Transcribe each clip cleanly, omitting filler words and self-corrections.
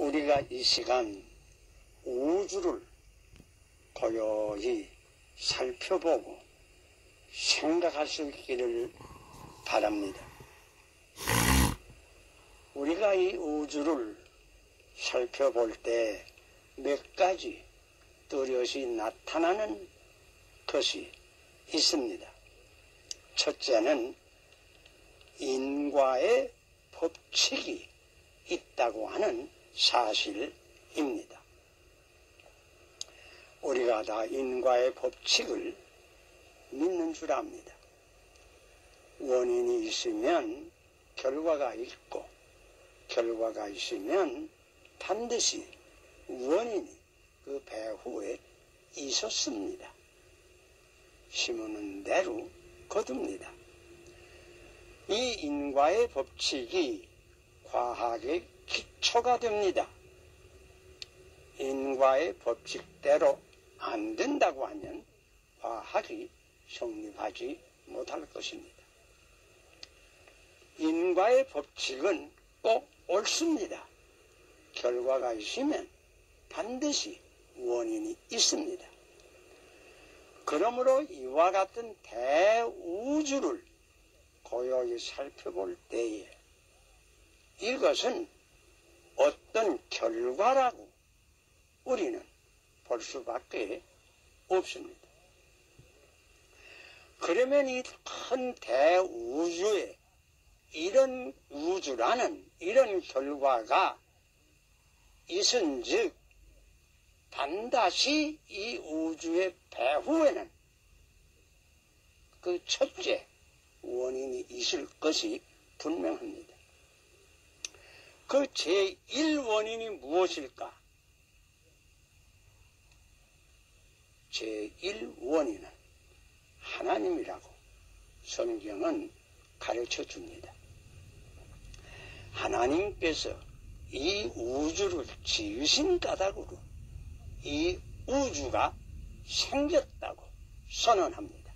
우리가 이 시간 우주를 고요히 살펴보고 생각할 수 있기를 바랍니다. 우리가 이 우주를 살펴볼 때 몇 가지 뚜렷이 나타나는 것이 있습니다. 첫째는 인과의 법칙이 있다고 하는 사실입니다. 우리가 다 인과의 법칙을 믿는 줄 압니다. 원인이 있으면 결과가 있고, 결과가 있으면 반드시 원인이 그 배후에 있었습니다. 심으는 대로 거둡니다. 이 인과의 법칙이 과학의 기초가 됩니다. 인과의 법칙대로 안 된다고 하면 과학이 성립하지 못할 것입니다. 인과의 법칙은 꼭 옳습니다. 결과가 있으면 반드시 원인이 있습니다. 그러므로 이와 같은 대우주를 고요히 살펴볼 때에 이것은 어떤 결과라고 우리는 볼 수밖에 없습니다. 그러면 이 큰 대우주에 이런 우주라는 이런 결과가 있은즉 반드시 이 우주의 배후에는 그 첫째 원인이 있을 것이 분명합니다. 그 제1원인이 무엇일까? 제1원인은 하나님이라고 성경은 가르쳐 줍니다. 하나님께서 이 우주를 지으신 까닭으로 이 우주가 생겼다고 선언합니다.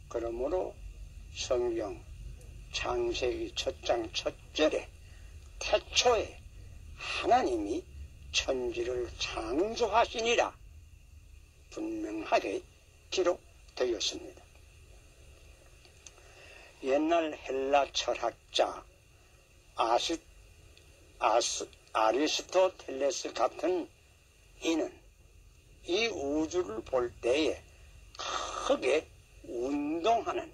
그러므로 성경 창세기 1장 1절에 태초에 하나님이 천지를 창조하시니라 분명하게 기록되었습니다. 옛날 헬라 철학자 아리스토텔레스 같은 이는 이 우주를 볼 때에 크게 운동하는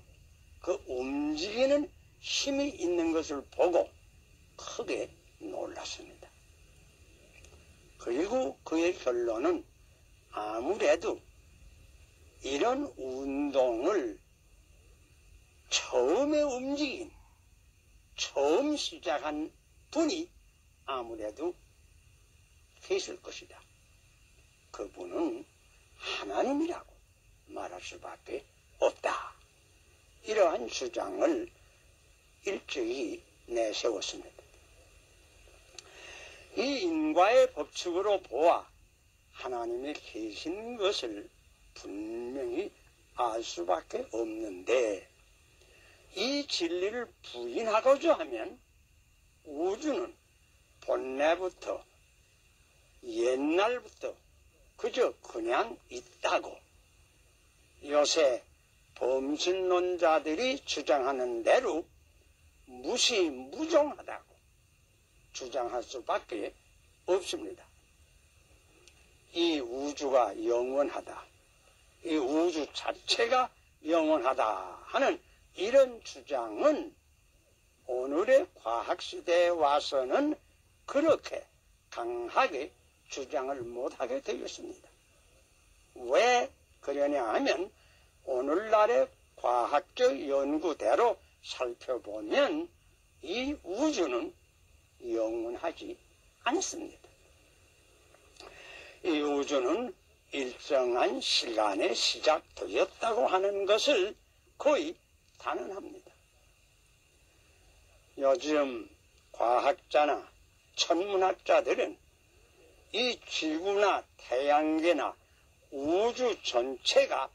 그 움직이는 힘이 있는 것을 보고 크게 놀랐습니다. 그리고 그의 결론은 아무래도 이런 운동을 처음에 움직인, 처음 시작한 분이 아무래도 계실 것이다. 그분은 하나님이라고 말할 수밖에 없다. 이러한 주장을 일찍이 내세웠습니다. 이 인과의 법칙으로 보아 하나님이 계신 것을 분명히 알 수밖에 없는데 이 진리를 부인하고자 하면 우주는 본래부터 옛날부터 그저 그냥 있다고 요새 범신론자들이 주장하는 대로 무시무종하다고 주장할 수밖에 없습니다. 이 우주가 영원하다, 이 우주 자체가 영원하다 하는 이런 주장은 오늘의 과학시대에 와서는 그렇게 강하게 주장을 못하게 되었습니다. 왜 그러냐 하면 오늘날의 과학적 연구대로 살펴보면 이 우주는 영원하지 않습니다. 이 우주는 일정한 시간에 시작되었다고 하는 것을 거의 단언합니다. 요즘 과학자나 천문학자들은 이 지구나 태양계나 우주 전체가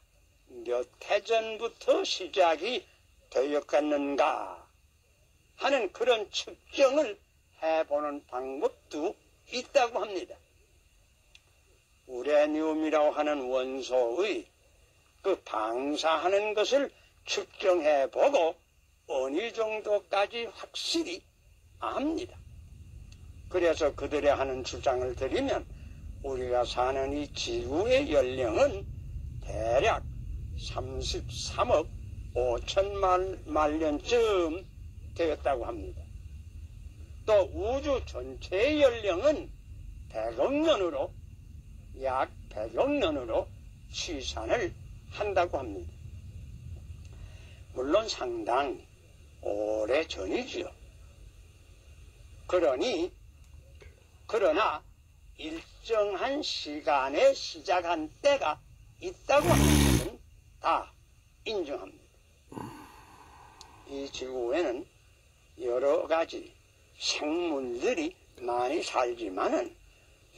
몇 해 전부터 시작이 되었겠는가 하는 그런 측정을 해보는 방법도 있다고 합니다. 우레늄이라고 하는 원소의 그 방사하는 것을 측정해보고 어느 정도까지 확실히 압니다. 그래서 그들의 하는 주장을 드리면 우리가 사는 이 지구의 연령은 대략 33억 5천만 년쯤 되었다고 합니다. 또 우주 전체의 연령은 100억 년으로 약 100억 년으로 추산을 한다고 합니다. 물론 상당히 오래 전이지요. 그러나 일정한 시간에 시작한 때가 있다고 하는 것은 다 인정합니다. 이 지구에는 여러 가지 생물들이 많이 살지만은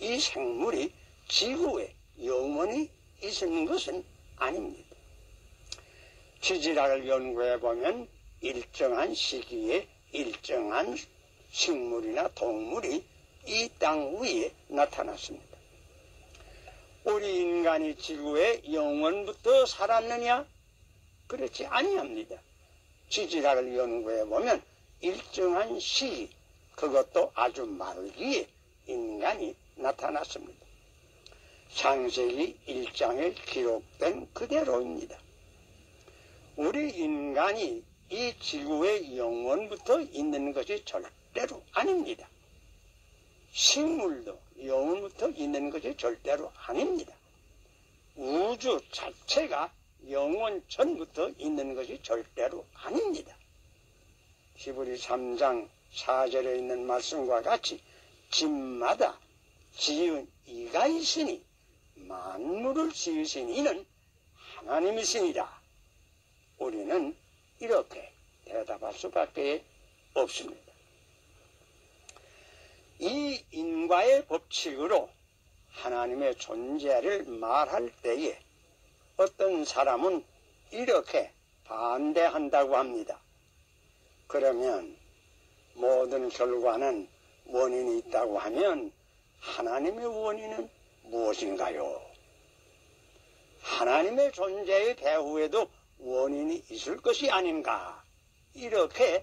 이 생물이 지구에 영원히 있는 것은 아닙니다. 지질학을 연구해보면 일정한 시기에 일정한 식물이나 동물이 이 땅 위에 나타났습니다. 우리 인간이 지구에 영원부터 살았느냐? 그렇지 아니합니다. 지질학을 연구해보면 일정한 시기, 그것도 아주 말기에 인간이 나타났습니다. 창세기 1장에 기록된 그대로입니다. 우리 인간이 이 지구에 영원부터 있는 것이 절대로 아닙니다. 식물도 영원부터 있는 것이 절대로 아닙니다. 우주 자체가 영원 전부터 있는 것이 절대로 아닙니다. 히브리 3장 4절에 있는 말씀과 같이 집마다 지은 이가 있으니 만물을 지으신 이는 하나님이시니라. 우리는 이렇게 대답할 수밖에 없습니다. 이 인과의 법칙으로 하나님의 존재를 말할 때에 어떤 사람은 이렇게 반대한다고 합니다. 그러면 모든 결과는 원인이 있다고 하면 하나님의 원인은 무엇인가요? 하나님의 존재의 배후에도 원인이 있을 것이 아닌가? 이렇게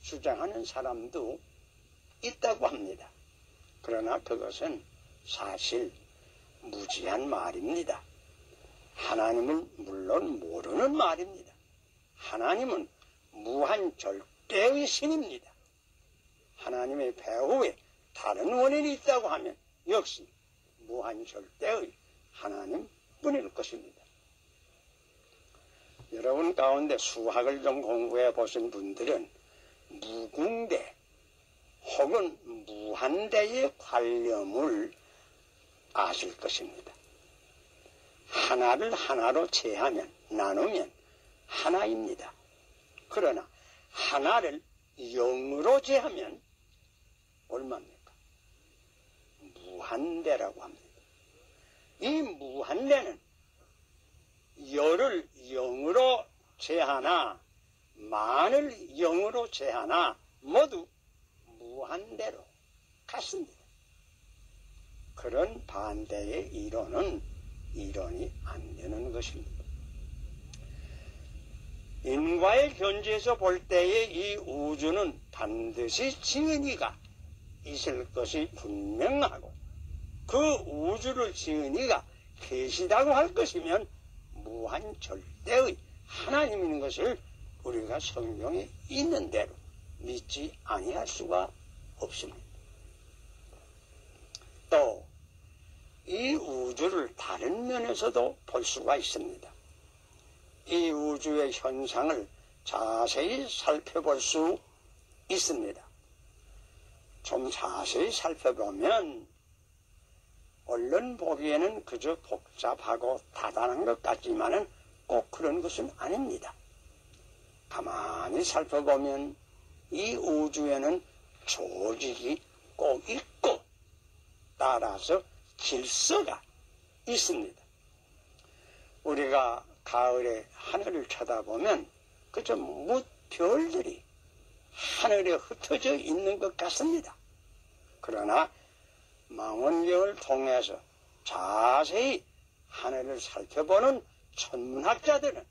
주장하는 사람도 있다고 합니다. 그러나 그것은 사실 무지한 말입니다. 하나님을 물론 모르는 말입니다. 하나님은 무한 절대의 신입니다. 하나님의 배후에 다른 원인이 있다고 하면 역시 무한 절대의 하나님뿐일 것입니다. 여러분 가운데 수학을 좀 공부해 보신 분들은 무궁대 혹은 무한대의 관념을 아실 것입니다. 하나를 하나로 제하면 나누면 하나입니다. 그러나 하나를 0으로 제하면 얼마입니까? 무한대라고 합니다. 이 무한대는 열을 0으로 제하나 만을 0으로 제하나 모두 무한대로 같습니다. 그런 반대의 이론은 이론이 안 되는 것입니다. 인과의 견지에서 볼 때에 이 우주는 반드시 지은 이가 있을 것이 분명하고 그 우주를 지은 이가 계시다고 할 것이면 무한 절대의 하나님인 것을 우리가 성경에 있는 대로 믿지 아니할 수가 없습니다. 또 이 우주를 다른 면에서도 볼 수가 있습니다. 이 우주의 현상을 자세히 살펴볼 수 있습니다. 좀 자세히 살펴보면 얼른 보기에는 그저 복잡하고 다단한 것 같지만은 꼭 그런 것은 아닙니다. 가만히 살펴보면 이 우주에는 조직이 꼭 있고 따라서 질서가 있습니다. 우리가 가을에 하늘을 쳐다보면 그저 무별들이 하늘에 흩어져 있는 것 같습니다. 그러나 망원경을 통해서 자세히 하늘을 살펴보는 천문학자들은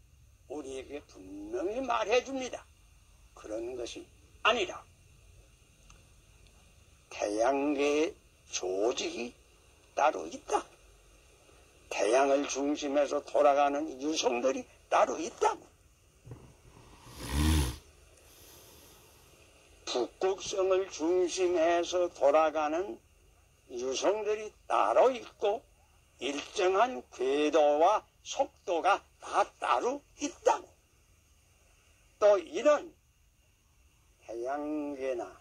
우리에게 분명히 말해줍니다. 그런 것이 아니라 태양계의 조직이 따로 있다. 태양을 중심해서 돌아가는 유성들이 따로 있다고. 북극성을 중심해서 돌아가는 유성들이 따로 있고 일정한 궤도와 속도가 다 따로 있다고. 또 이런 태양계나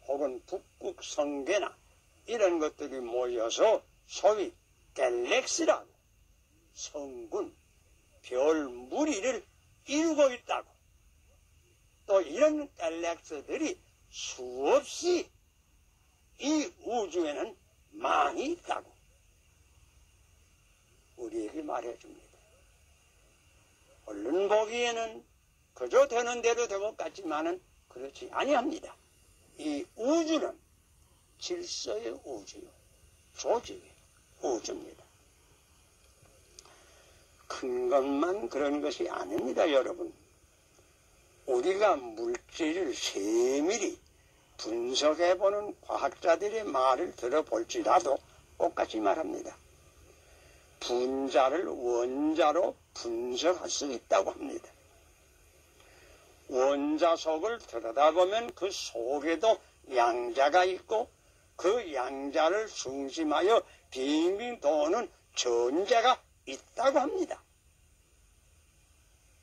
혹은 북극성계나 이런 것들이 모여서 소위 갤럭시라고 성군, 별 무리를 이루고 있다고. 또 이런 갤럭시들이 수없이 이 우주에는 많이 있다고 우리에게 말해줍니다. 얼른 보기에는 그저 되는 대로 된 것 같지만은 그렇지 아니합니다. 이 우주는 질서의 우주요, 조직의 우주입니다. 큰 것만 그런 것이 아닙니다, 여러분. 우리가 물질을 세밀히 분석해보는 과학자들의 말을 들어볼지라도 똑같이 말합니다. 분자를 원자로 분석할 수 있다고 합니다. 원자 속을 들여다보면 그 속에도 양자가 있고 그 양자를 중심하여 빙빙 도는 전자가 있다고 합니다.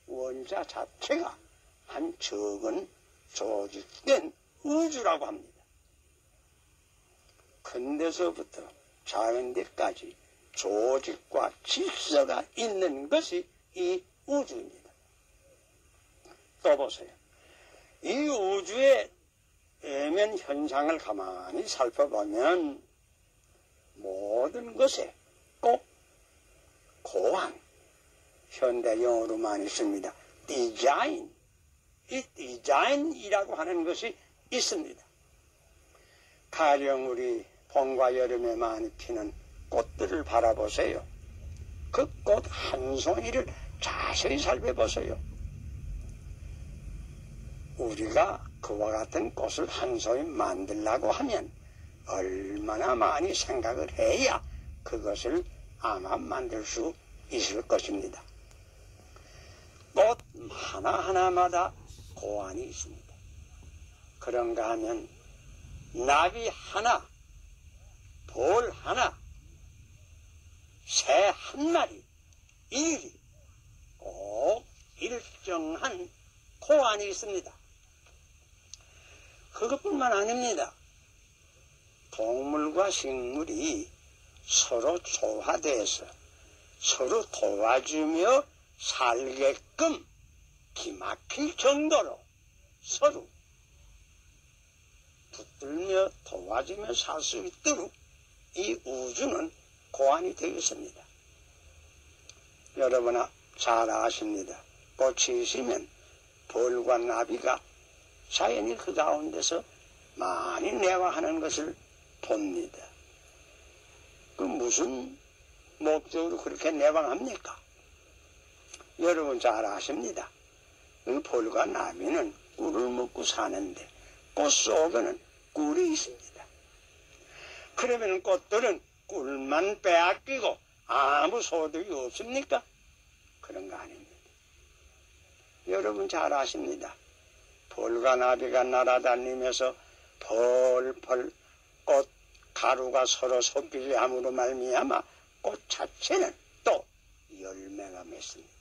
원자 자체가 한 적은 조직된 우주라고 합니다. 큰 데서부터 작은 데까지 조직과 질서가 있는 것이 이 우주입니다. 또 보세요. 이 우주의 애면 현상을 가만히 살펴보면 모든 것에 꼭 고안, 현대 영어로 많이 씁니다. 디자인, 이 디자인이라고 하는 것이 있습니다. 가령 우리 봄과 여름에 많이 피는 꽃들을 바라보세요. 그 꽃 한 송이를 자세히 살펴보세요. 우리가 그와 같은 꽃을 한 송이 만들려고 하면 얼마나 많이 생각을 해야 그것을 아마 만들 수 있을 것입니다. 꽃 하나하나마다 고안이 있습니다. 그런가 하면 나비 하나, 벌 하나, 새 한 마리, 일이 꼭 일정한 고안이 있습니다. 그것뿐만 아닙니다. 동물과 식물이 서로 조화돼서 서로 도와주며 살게끔 기막힐 정도로 서로 붙들며 도와주며 살 수 있도록 이 우주는 고안이 되어 있습니다. 여러분 잘 아십니다. 꽃이 있으면 벌과 나비가 자연히 그 가운데서 많이 내화하는 것을 봅니다. 그 무슨 목적으로 그렇게 내방합니까? 여러분 잘 아십니다. 그 벌과 나비는 꿀을 먹고 사는데 꽃 속에는 꿀이 있습니다. 그러면 꽃들은 꿀만 빼앗기고 아무 소득이 없습니까? 그런 거 아닙니다. 여러분 잘 아십니다. 벌과 나비가 날아다니면서 펄펄 꽃 가루가 서로 섞이지 함으로 말미암아 꽃 자체는 또 열매가 맺습니다.